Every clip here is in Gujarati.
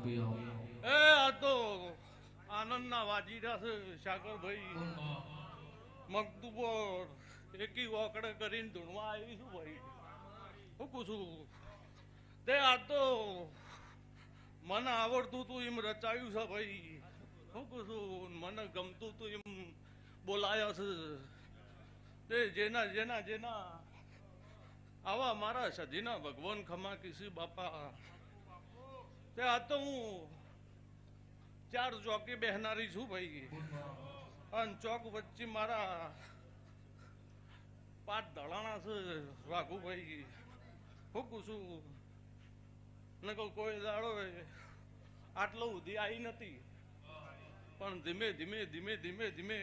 એ આ તો આનંદના વાજીરા છે શાકરભાઈ મગદુબર એકી ઓકડે કરીને ધૂણવા આવી છું ભાઈ હું પૂછું તે આ તો મને આવડતું તું એમ રચાયું છે ભાઈ હું પૂછું મને ગમતું તું એમ બોલાયા છે તે જેના જેના જેના આવા મારા સધીના ભગવાન ખમા કિસી બાપા તે આ તો હું ચાર ચોકી બેહનારી છું ભાઈ અને ચોક વચ્ચે મારા પાંચ દળાણા છે વાઘુભાઈ હું પૂછું ને કોઈ દાડો આટલો સુધી આવી નથી પણ ધીમે ધીમે ધીમે ધીમે ધીમે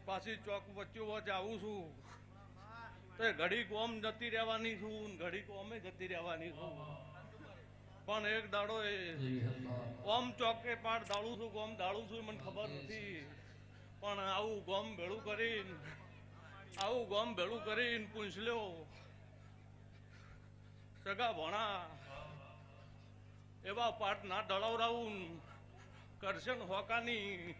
પાછી ચોક વચ્ચે વચ્ચ આવું છું તો ઘડી કોમ જતી રહેવાની છું ઘડી કોમે જતી રહેવાની છું પણ એક દાડો ઓમ ચોકે પાડ દાળું છું ગોમ દાળું છું મને ખબર નથી પણ આવું ગોમ ભેળું કરીને પૂછલ્યો સગા ભણા એવા પાઠ ના દળવરાવું કરશન હોકાની